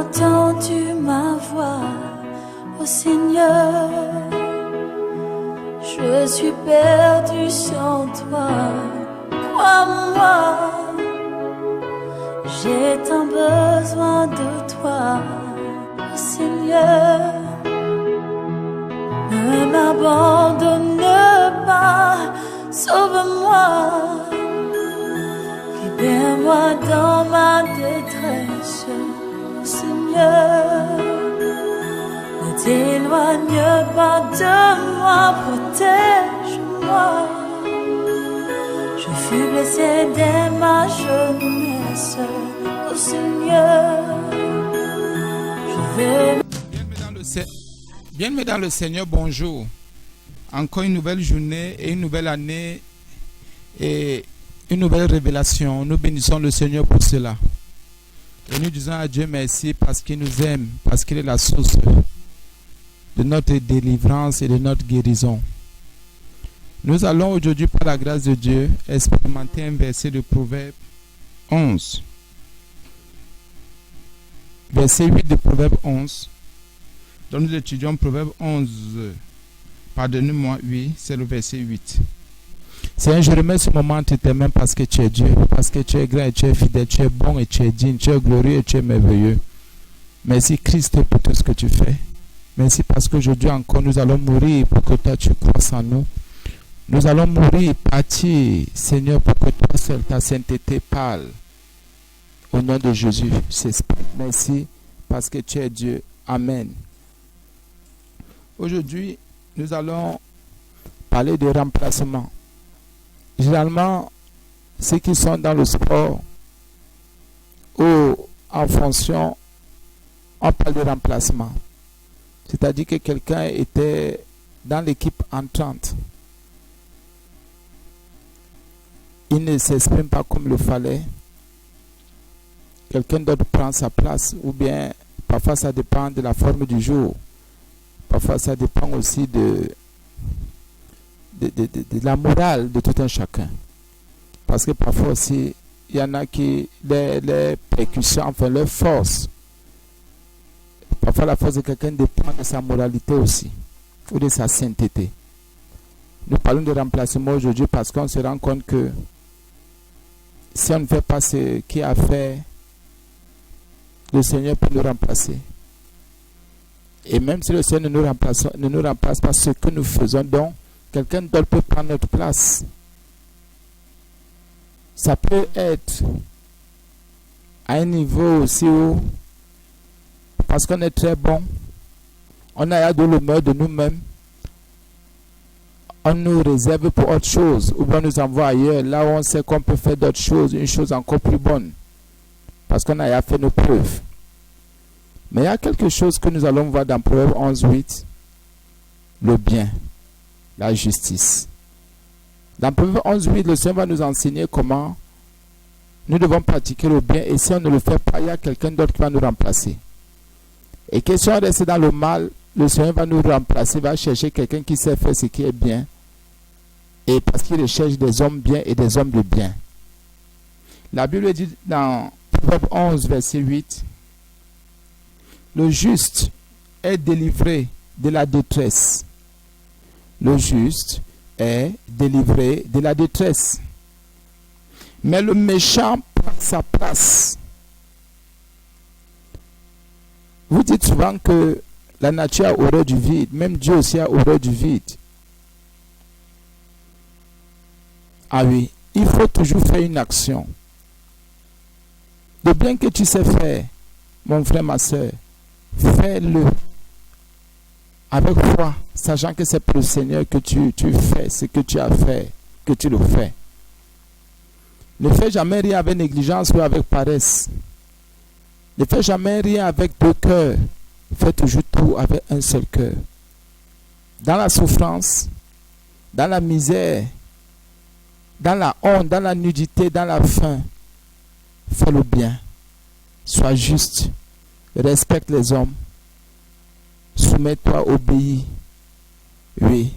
entendu ma voix, ô Seigneur. Je suis perdu sans toi, crois-moi. J'ai tant besoin de toi, ô Seigneur. Ne m'abandonne pas, sauve-moi. Libère-moi dans ma détresse, ô Seigneur. Ne t'éloigne pas de moi, protège-moi. Je fus blessé dès ma jeunesse, ô Seigneur. Je vais... Bien-aimés dans le Seigneur, bonjour. Encore une nouvelle journée et une nouvelle année et une nouvelle révélation. Nous bénissons le Seigneur pour cela. Et nous disons à Dieu merci parce qu'il nous aime, parce qu'il est la source de notre délivrance et de notre guérison. Nous allons aujourd'hui, par la grâce de Dieu, expérimenter un verset de Proverbe 11. Verset 8 de Proverbe 11. Donc nous étudions Proverbe 11. Pardonnez-moi, oui, c'est le verset 8. Seigneur, je remets ce moment entre tes mains parce que tu es Dieu, parce que tu es grand et tu es fidèle, tu es bon et tu es digne, tu es glorieux et tu es merveilleux. Merci Christ pour tout ce que tu fais. Merci parce qu'aujourd'hui encore nous allons mourir pour que toi tu croisses en nous. Nous allons mourir, partir, Seigneur, pour que toi seul, ta sainteté parle. Au nom de Jésus, merci parce que tu es Dieu. Amen. Aujourd'hui, nous allons parler de remplacement. Généralement, ceux qui sont dans le sport ou en fonction, on parle de remplacement. C'est-à-dire que quelqu'un était dans l'équipe entrante. Il ne s'exprime pas comme il le fallait. Quelqu'un d'autre prend sa place. Ou bien, parfois ça dépend de la forme du jour. Parfois ça dépend aussi de la morale de tout un chacun. Parce que parfois aussi, il y en a qui, les percussions, enfin leur force. Parfois la force de quelqu'un dépend de sa moralité aussi. Ou de sa sainteté. Nous parlons de remplacement aujourd'hui parce qu'on se rend compte que si on ne fait pas ce qu'il a fait, le Seigneur peut nous remplacer. Et même si le Seigneur ne nous remplace pas ce que nous faisons, donc quelqu'un d'autre peut prendre notre place. Ça peut être à un niveau aussi où, parce qu'on est très bon, on a de l'humeur de nous-mêmes, on nous réserve pour autre chose, ou bien on nous envoie ailleurs, là où on sait qu'on peut faire d'autres choses, une chose encore plus bonne, parce qu'on a fait nos preuves. Mais il y a quelque chose que nous allons voir dans Proverbe 11.8, le bien, la justice. Dans Proverbe 11.8, le Seigneur va nous enseigner comment nous devons pratiquer le bien, et si on ne le fait pas, il y a quelqu'un d'autre qui va nous remplacer. Et que si on reste dans le mal, le Seigneur va nous remplacer, va chercher quelqu'un qui sait faire ce qui est bien, et parce qu'il recherche des hommes bien et des hommes de bien. La Bible dit dans Proverbe 11, verset 8, le juste est délivré de la détresse. Le juste est délivré de la détresse. Mais le méchant prend sa place. Vous dites souvent que la nature a horreur du vide. Même Dieu aussi a horreur du vide. Ah oui, il faut toujours faire une action. De bien que tu sais faire, mon frère, ma soeur, fais-le avec foi, sachant que c'est pour le Seigneur que tu fais ce que tu as fait, que tu le fais. Ne fais jamais rien avec négligence ou avec paresse. Ne fais jamais rien avec deux cœurs. Fais toujours tout avec un seul cœur. Dans la souffrance, dans la misère, dans la honte, dans la nudité, dans la faim, fais le bien. Sois juste. Respecte les hommes. Soumets-toi, obéis. Oui.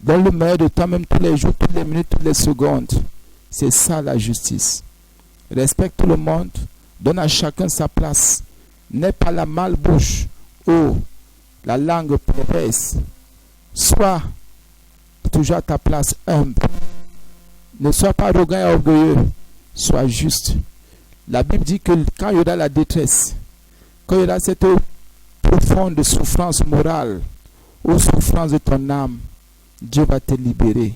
Donne le meilleur de toi-même tous les jours, toutes les minutes, toutes les secondes. C'est ça la justice. Respecte tout le monde. Donne à chacun sa place. N'aie pas la malbouche ou la langue perverse. Sois toujours à ta place humble. Ne sois pas arrogant et orgueilleux. Sois juste. La Bible dit que quand il y aura la détresse, quand il y aura cette profonde souffrance morale ou souffrance de ton âme, Dieu va te libérer.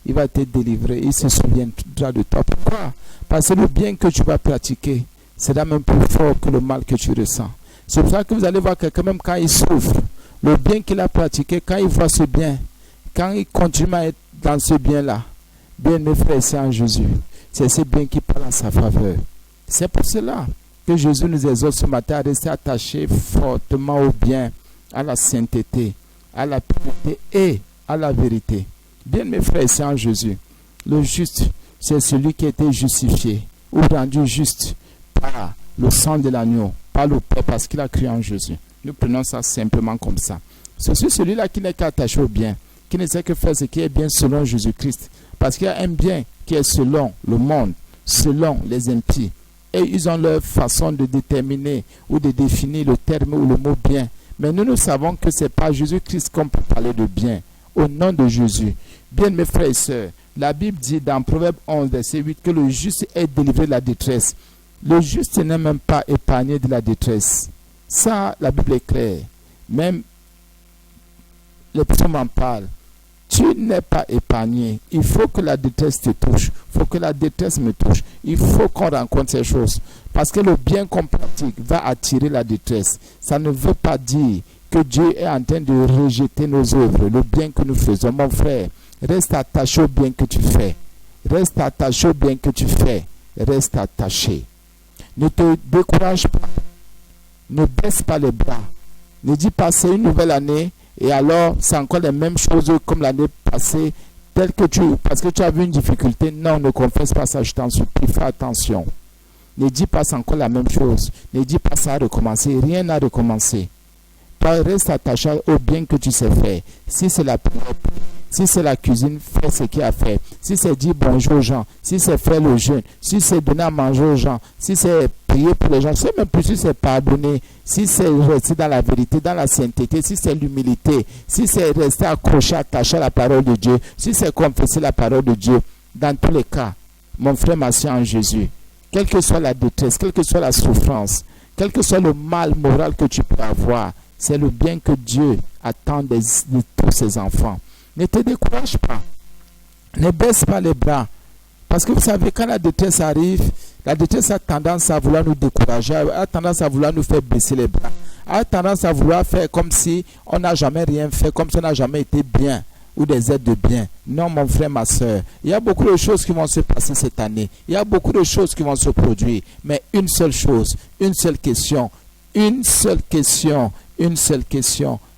Il va te délivrer. Il se souviendra de toi. Pourquoi? Parce que le bien que tu vas pratiquer sera même plus fort que le mal que tu ressens. C'est pour ça que vous allez voir quelqu'un, même quand il souffre, le bien qu'il a pratiqué, quand il voit ce bien, quand il continue à être dans ce bien-là, bien mes frères et sœurs en Jésus, c'est ce bien qui parle en sa faveur. C'est pour cela que Jésus nous exhorte ce matin à rester attachés fortement au bien, à la sainteté, à la pureté et à la vérité. Bien mes frères et sœurs en Jésus, le juste, c'est celui qui a été justifié ou rendu juste par le sang de l'agneau, par le Père, parce qu'il a cru en Jésus. Nous prenons ça simplement comme ça. C'est celui-là qui n'est qu'attaché au bien, qui ne sait que faire ce qui est bien selon Jésus-Christ. Parce qu'il y a un bien qui est selon le monde, selon les impies. Et ils ont leur façon de déterminer ou de définir le terme ou le mot bien. Mais nous savons que ce n'est pas Jésus-Christ qu'on peut parler de bien. Au nom de Jésus. Bien mes frères et sœurs, la Bible dit dans Proverbe 11, verset 8, que le juste est délivré de la détresse. Le juste n'est même pas épargné de la détresse. Ça, la Bible est claire. Même les psaumes en parlent. Tu n'es pas épargné. Il faut que la détresse te touche. Il faut que la détresse me touche. Il faut qu'on rencontre ces choses. Parce que le bien qu'on pratique va attirer la détresse. Ça ne veut pas dire que Dieu est en train de rejeter nos œuvres, le bien que nous faisons. Mon frère, reste attaché au bien que tu fais. Reste attaché au bien que tu fais. Reste attaché. Ne te décourage pas. Ne baisse pas les bras. Ne dis pas c'est une nouvelle année et alors c'est encore les mêmes choses comme l'année passée, parce que tu as vu une difficulté. Non, ne confesse pas ça, je t'en supplie, fais attention. Ne dis pas c'est encore la même chose. Ne dis pas ça a recommencé. Rien n'a recommencé. Toi, reste attaché au bien que tu sais faire. Si c'est la prière, si c'est la cuisine, fais ce qu'il y a à faire. Si c'est dire bonjour aux gens, si c'est faire le jeûne, si c'est donner à manger aux gens, si c'est prier pour les gens, si même plus si c'est pardonner, si c'est rester dans la vérité, dans la sainteté, si c'est l'humilité, si c'est rester accroché, attaché à la parole de Dieu, si c'est confesser la parole de Dieu, dans tous les cas, mon frère, ma soeur en Jésus, quelle que soit la détresse, quelle que soit la souffrance, quel que soit le mal moral que tu peux avoir, c'est le bien que Dieu attend de tous ses enfants. Ne te décourage pas. Ne baisse pas les bras. Parce que vous savez, quand la détresse arrive, la détresse a tendance à vouloir nous décourager, a tendance à vouloir nous faire baisser les bras, a tendance à vouloir faire comme si on n'a jamais rien fait, comme si on n'a jamais été bien ou des aides de bien. Non, mon frère, ma soeur, il y a beaucoup de choses qui vont se passer cette année. Il y a beaucoup de choses qui vont se produire. Mais une seule chose, une seule question, une seule question.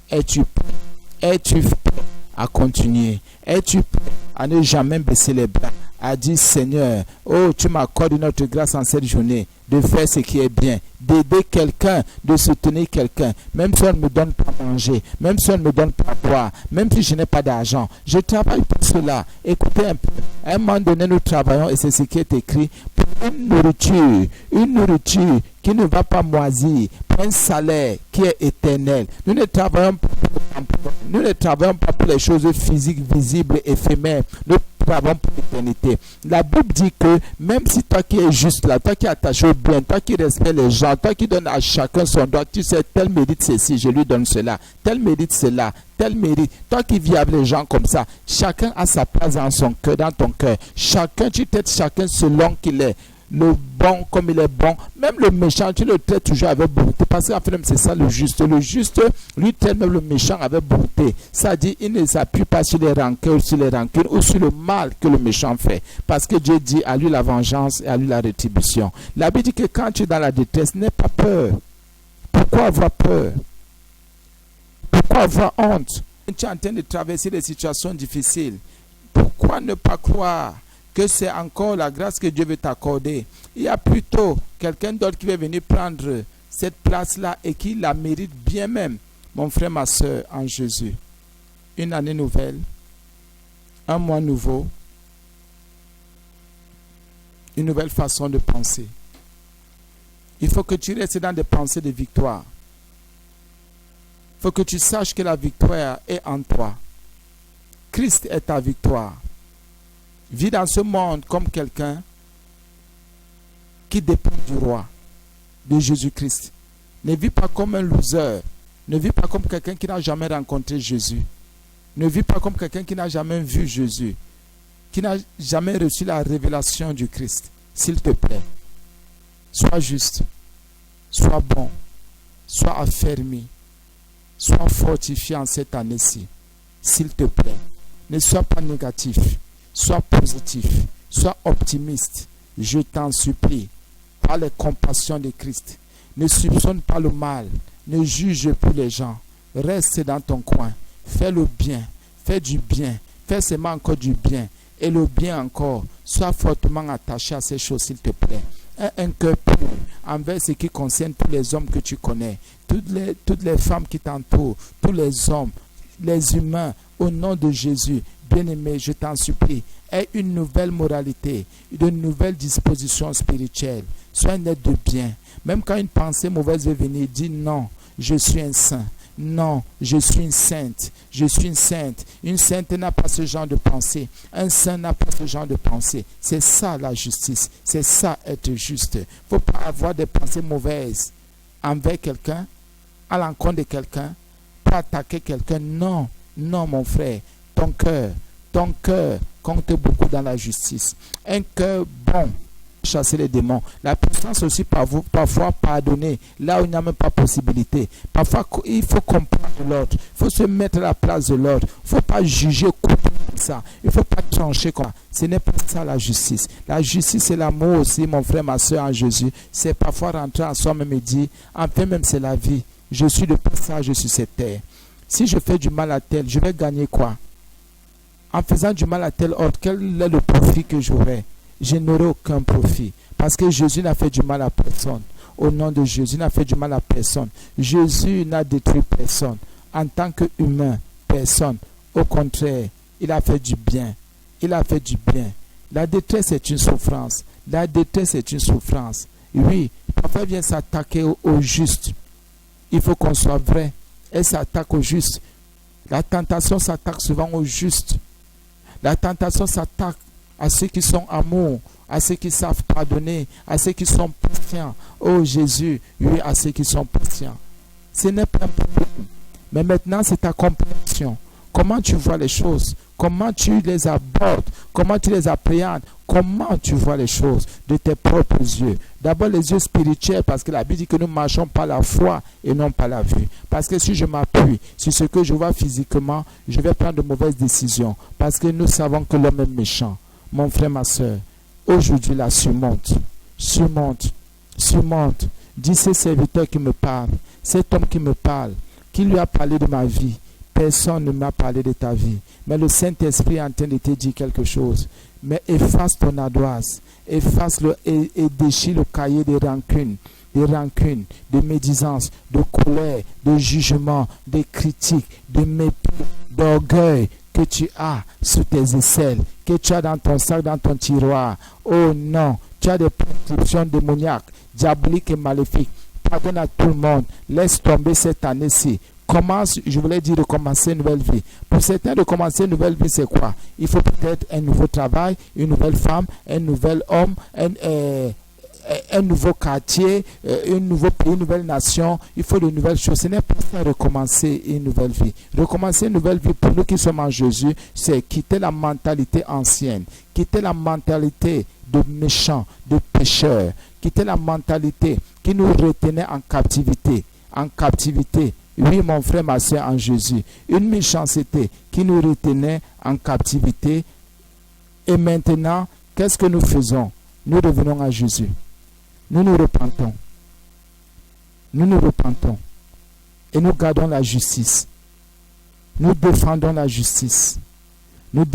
Es-tu prêt? Es-tu prêt à continuer? Es-tu prêt à ne jamais baisser les bras? À dire, Seigneur, oh, tu m'accordes notre grâce en cette journée de faire ce qui est bien, d'aider quelqu'un, de soutenir quelqu'un, même si on ne me donne pas à manger, même si on ne me donne pas à boire, même si je n'ai pas d'argent. Je travaille pour cela. Écoutez un peu. À un moment donné, nous travaillons, et c'est ce qui est écrit, pour une nourriture qui ne va pas moisir, pour un salaire qui est éternel. Nous ne travaillons pas pour les choses physiques, visibles, éphémères. Nous travaillons pour l'éternité. La Bible dit que même si toi qui es juste là, toi qui es attaché au bien, toi qui respectes les gens, toi qui donnes à chacun son droit, tu sais, tel mérite ceci, je lui donne cela, tel mérite cela, tel mérite. Toi qui vis avec les gens comme ça, chacun a sa place dans son cœur, dans ton cœur. Chacun, tu traites chacun selon qu'il est. Le bon comme il est bon, même le méchant, tu le traites toujours avec bonté. Parce qu'en fait, c'est ça le juste. Le juste, lui traite même le méchant avec bonté. Ça dit, il ne s'appuie pas sur les rancœurs, sur les rancunes ou sur le mal que le méchant fait. Parce que Dieu dit à lui la vengeance et à lui la rétribution. La Bible dit que quand tu es dans la détresse, n'aie pas peur. Pourquoi avoir peur? Pourquoi avoir honte? Tu es en train de traverser des situations difficiles. Pourquoi ne pas croire que c'est encore la grâce que Dieu veut t'accorder? Il y a plutôt quelqu'un d'autre qui va venir prendre cette place-là et qui la mérite bien même. Mon frère, ma soeur en Jésus, une année nouvelle, un mois nouveau, une nouvelle façon de penser. Il faut que tu restes dans des pensées de victoire. Il faut que tu saches que la victoire est en toi. Christ est ta victoire. Vis dans ce monde comme quelqu'un qui dépend du roi, de Jésus-Christ. Ne vis pas comme un loser. Ne vis pas comme quelqu'un qui n'a jamais rencontré Jésus. Ne vis pas comme quelqu'un qui n'a jamais vu Jésus, qui n'a jamais reçu la révélation du Christ. S'il te plaît, sois juste, sois bon, sois affermi, sois fortifié en cette année-ci. S'il te plaît, ne sois pas négatif, sois positif, sois optimiste. Je t'en supplie, par les compassions de Christ. Ne soupçonne pas le mal, ne juge plus les gens. Reste dans ton coin, fais le bien, fais du bien, fais seulement encore du bien. Et le bien encore, sois fortement attaché à ces choses, s'il te plaît. Aie un cœur pur envers ce qui concerne tous les hommes que tu connais, toutes les femmes qui t'entourent, tous les hommes, les humains, au nom de Jésus. Bien-aimé, je t'en supplie, aie une nouvelle moralité, une nouvelle disposition spirituelle. Sois un être de bien. Même quand une pensée mauvaise veut venir, dis non, je suis un saint. Non, je suis une sainte. Je suis une sainte. Une sainte n'a pas ce genre de pensée. Un saint n'a pas ce genre de pensée. C'est ça la justice. C'est ça être juste. Il ne faut pas avoir des pensées mauvaises envers quelqu'un, à l'encontre de quelqu'un, pour attaquer quelqu'un. Non, non mon frère. Ton cœur compte beaucoup dans la justice. Un cœur bon. Chasser les démons. La puissance aussi parfois pardonner là où il n'y a même pas possibilité. Parfois il faut comprendre l'autre. Il faut se mettre à la place de l'autre. Il ne faut pas juger comme ça. Il ne faut pas trancher comme ça. Ce n'est pas ça la justice. La justice c'est l'amour aussi, mon frère, ma soeur en Jésus. C'est parfois rentrer en soi-même et dire, enfin même c'est la vie. Je suis de passage sur cette terre. Si je fais du mal à tel, je vais gagner quoi? En faisant du mal à tel autre, quel est le profit que j'aurai? Je n'aurai aucun profit. Parce que Jésus n'a fait du mal à personne. Au nom de Jésus, n'a fait du mal à personne. Jésus n'a détruit personne. En tant qu'humain, personne. Au contraire, il a fait du bien. Il a fait du bien. La détresse est une souffrance. La détresse est une souffrance. Oui, parfois il vient s'attaquer au juste. Il faut qu'on soit vrai. Elle s'attaque au juste. La tentation s'attaque souvent au juste. La tentation s'attaque à ceux qui sont amour, à ceux qui savent pardonner, à ceux qui sont patients. Oh Jésus, oui, à ceux qui sont patients. Ce n'est pas un problème. Mais maintenant, c'est ta compréhension. Comment tu vois les choses? Comment tu les abordes? Comment tu les appréhendes? Comment tu vois les choses de tes propres yeux? D'abord les yeux spirituels, parce que la Bible dit que nous marchons par la foi et non par la vue. Parce que si je m'appuie sur ce que je vois physiquement, je vais prendre de mauvaises décisions. Parce que nous savons que l'homme est méchant. Mon frère, ma soeur, aujourd'hui là, surmonte. Dis ces serviteurs qui me parlent, cet homme qui me parle, qui lui a parlé de ma vie. Personne ne m'a parlé de ta vie. Mais le Saint-Esprit est en train de te dire quelque chose. Mais efface ton ardoise. Efface-le et déchire le cahier des rancunes, de médisance, de colère, de jugement, de critique, de mépris, d'orgueil que tu as sous tes aisselles, que tu as dans ton sac, dans ton tiroir. Oh non, tu as des prescriptions démoniaques, diaboliques et maléfiques. Pardonne à tout le monde. Laisse tomber cette année-ci. Commence, je voulais dire, de commencer une nouvelle vie. Pour certains, de commencer une nouvelle vie, c'est quoi? Il faut peut-être un nouveau travail, une nouvelle femme, un nouvel homme, un nouveau quartier, un nouveau pays, une nouvelle nation. Il faut de nouvelles choses. Ce n'est pas ça, recommencer une nouvelle vie. Recommencer une nouvelle vie pour nous qui sommes en Jésus, c'est quitter la mentalité ancienne, quitter la mentalité de méchants, de pécheurs, quitter la mentalité qui nous retenait en captivité. Oui, mon frère, ma soeur en Jésus. Une méchanceté qui nous retenait en captivité. Et maintenant, qu'est-ce que nous faisons? Nous revenons à Jésus. Nous nous repentons. Et nous gardons la justice. Nous défendons la justice. Nous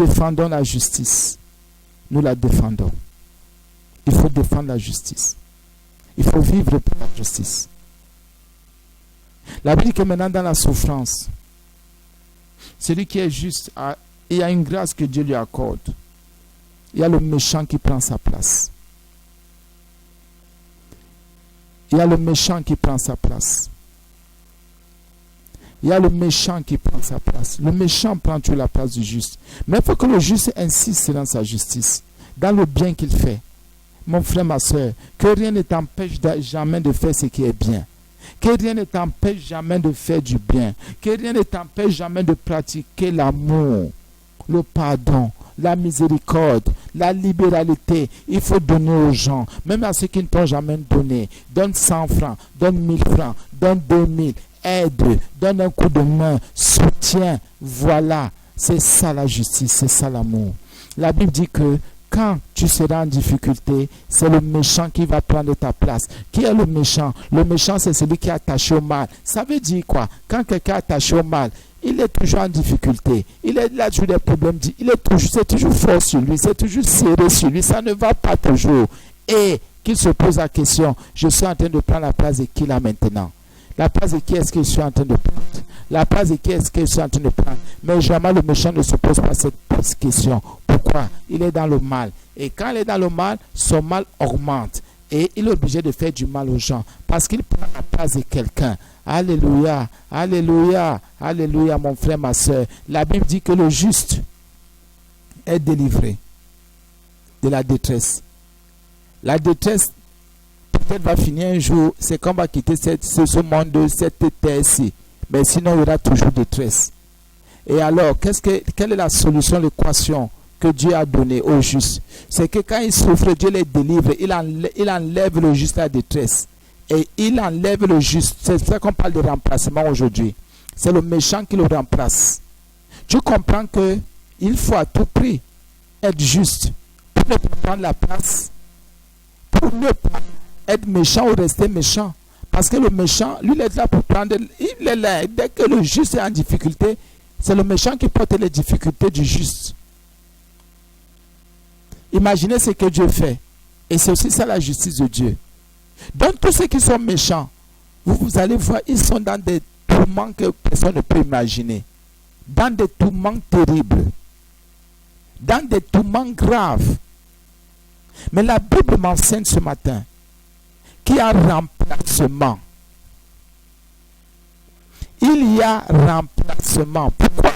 la défendons. Il faut défendre la justice. Il faut vivre pour la justice. La Bible dit que maintenant dans la souffrance, celui qui est juste, il y a une grâce que Dieu lui accorde. Il y a le méchant qui prend sa place. Il y a le méchant qui prend sa place. Il y a le méchant qui prend sa place. Le méchant prend toujours la place du juste. Mais il faut que le juste insiste dans sa justice, dans le bien qu'il fait. Mon frère, ma soeur, que rien ne t'empêche jamais de faire ce qui est bien. Que rien ne t'empêche jamais de faire du bien. Que rien ne t'empêche jamais de pratiquer l'amour, le pardon, la miséricorde, la libéralité. Il faut donner aux gens, même à ceux qui ne t'ont jamais donné. Donne 100 francs, donne 1000 francs, donne 2000. Aide, donne un coup de main, soutien. Voilà, c'est ça la justice, c'est ça l'amour. La Bible dit que quand tu seras en difficulté, c'est le méchant qui va prendre ta place. Qui est le méchant? Le méchant, c'est celui qui est attaché au mal. Ça veut dire quoi? Quand quelqu'un est attaché au mal, il est toujours en difficulté. Il a toujours des problèmes. C'est toujours fort sur lui. C'est toujours serré sur lui. Ça ne va pas toujours. Et qu'il se pose la question, je suis en train de prendre la place de qui là maintenant? La place de qui est-ce que je suis en train de prendre? La place de qui est-ce que je suis en train de prendre? Mais jamais le méchant ne se pose pas cette question. Pourquoi? Il est dans le mal. Et quand il est dans le mal, son mal augmente. Et il est obligé de faire du mal aux gens. Parce qu'il prend la place de quelqu'un. Alléluia, alléluia, alléluia, mon frère, ma soeur. La Bible dit que le juste est délivré de la détresse. La détresse peut-être va finir un jour, c'est qu'on va quitter ce monde, cette terre-ci. Mais sinon, il y aura toujours détresse. Et alors, quelle est la solution, l'équation que Dieu a donnée aux justes? C'est que quand ils souffrent, Dieu les délivre. Il enlève le juste la détresse. Et il enlève le juste. C'est ça qu'on parle de remplacement aujourd'hui. C'est le méchant qui le remplace. Tu comprends qu'il faut à tout prix être juste pour ne pas prendre la place, pour ne pas être méchant ou rester méchant. Parce que le méchant, lui, il est là pour prendre. Il est là. Dès que le juste est en difficulté, c'est le méchant qui porte les difficultés du juste. Imaginez ce que Dieu fait. Et c'est aussi ça la justice de Dieu. Donc tous ceux qui sont méchants, vous allez voir, ils sont dans des tourments que personne ne peut imaginer. Dans des tourments terribles. Dans des tourments graves. Mais la Bible m'enseigne ce matin qu'il y a remplacement. Il y a remplacement. Pourquoi?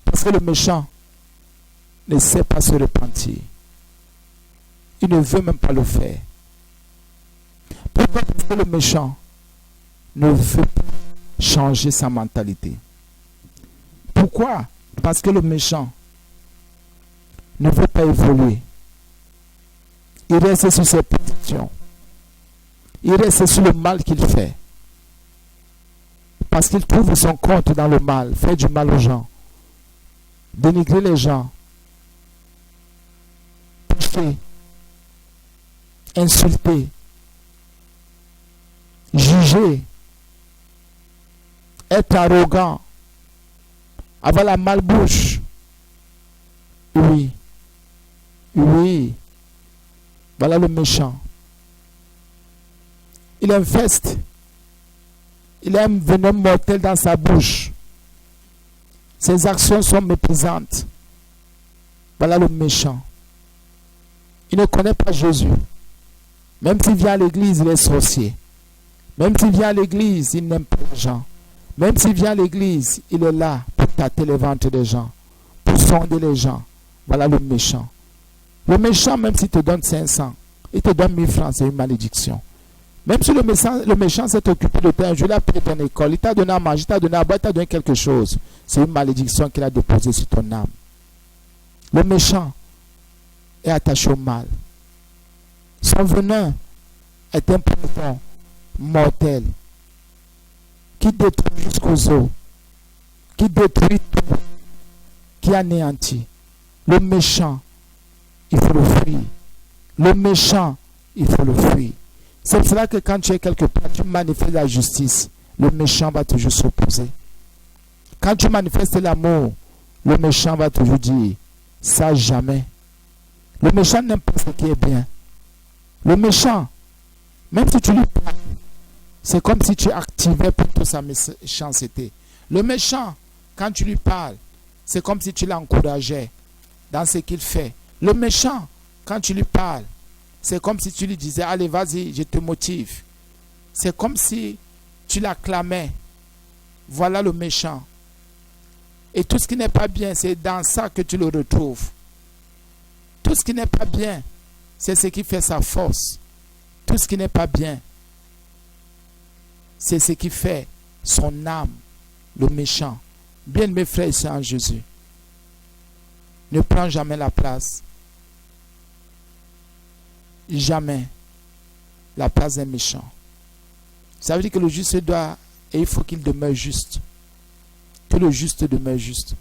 Parce que le méchant ne sait pas se repentir. Il ne veut même pas le faire. Pourquoi? Parce que le méchant ne veut pas changer sa mentalité. Pourquoi? Parce que le méchant ne veut pas évoluer. Il reste sur ses positions. Il reste sur le mal qu'il fait. Parce qu'il trouve son compte dans le mal, faire du mal aux gens, dénigrer les gens, toucher, insulter, juger, être arrogant, avoir la malbouche. Oui, oui, voilà le méchant. Il infeste. Il a un venin mortel dans sa bouche. Ses actions sont méprisantes. Voilà le méchant. Il ne connaît pas Jésus. Même s'il vient à l'église, il est sorcier. Même s'il vient à l'église, il n'aime pas les gens. Même s'il vient à l'église, il est là pour tâter les ventres des gens, pour sonder les gens. Voilà le méchant. Le méchant, même s'il te donne 500, il te donne 1000 francs, c'est une malédiction. Même si le méchant s'est occupé de toi, un jour il a payé ton école, il t'a donné à manger, il t'a donné à boire, il t'a donné quelque chose. C'est une malédiction qu'il a déposée sur ton âme. Le méchant est attaché au mal. Son venin est un poison mortel qui détruit jusqu'aux os, qui détruit tout, qui anéantit. Le méchant, il faut le fuir. Le méchant, il faut le fuir. C'est pour cela que quand tu es quelque part, tu manifestes la justice, le méchant va toujours s'opposer. Quand tu manifestes l'amour, le méchant va toujours dire, ça jamais. Le méchant n'aime pas ce qui est bien. Le méchant, même si tu lui parles, c'est comme si tu activais plutôt sa méchanceté. Le méchant, quand tu lui parles, c'est comme si tu l'encourageais dans ce qu'il fait. Le méchant, quand tu lui parles, c'est comme si tu lui disais, allez, vas-y, je te motive. C'est comme si tu l'acclamais. Voilà le méchant. Et tout ce qui n'est pas bien, c'est dans ça que tu le retrouves. Tout ce qui n'est pas bien, c'est ce qui fait sa force. Tout ce qui n'est pas bien, c'est ce qui fait son âme, le méchant. Bien, mes frères et sœurs en Jésus, ne prends jamais la place. Jamais la place d'un méchant. Ça veut dire que le juste doit, et il faut qu'il demeure juste. Que le juste demeure juste.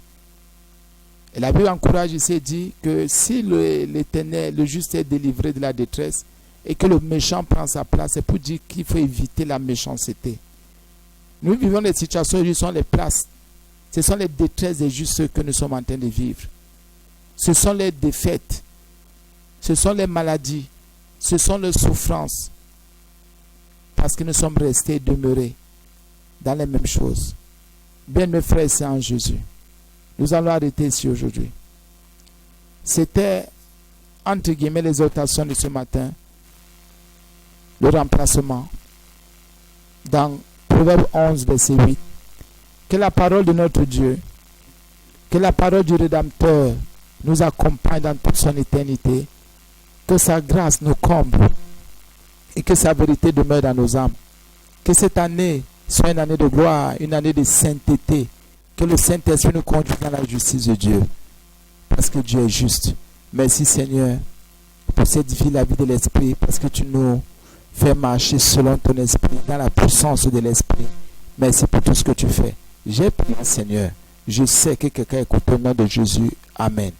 Et la Bible encourage ici et dit que si l'Éternel, le juste est délivré de la détresse et que le méchant prend sa place, c'est pour dire qu'il faut éviter la méchanceté. Nous vivons des situations où ce sont les places, ce sont les détresses des justes que nous sommes en train de vivre. Ce sont les défaites, ce sont les maladies, ce sont les souffrances. Parce que nous sommes restés demeurés dans les mêmes choses. Bien, mes frères et sœurs en Jésus, nous allons arrêter ici aujourd'hui. C'était, entre guillemets, l'exhortation de ce matin, le remplacement. Dans Proverbe 11, verset 8, que la parole de notre Dieu, que la parole du Rédempteur nous accompagne dans toute son éternité, que sa grâce nous comble et que sa vérité demeure dans nos âmes. Que cette année soit une année de gloire, une année de sainteté. Que le Saint-Esprit nous conduise dans la justice de Dieu. Parce que Dieu est juste. Merci Seigneur pour cette vie, la vie de l'Esprit. Parce que tu nous fais marcher selon ton Esprit, dans la puissance de l'Esprit. Merci pour tout ce que tu fais. J'ai prié Seigneur. Je sais que quelqu'un écoute au nom de Jésus. Amen.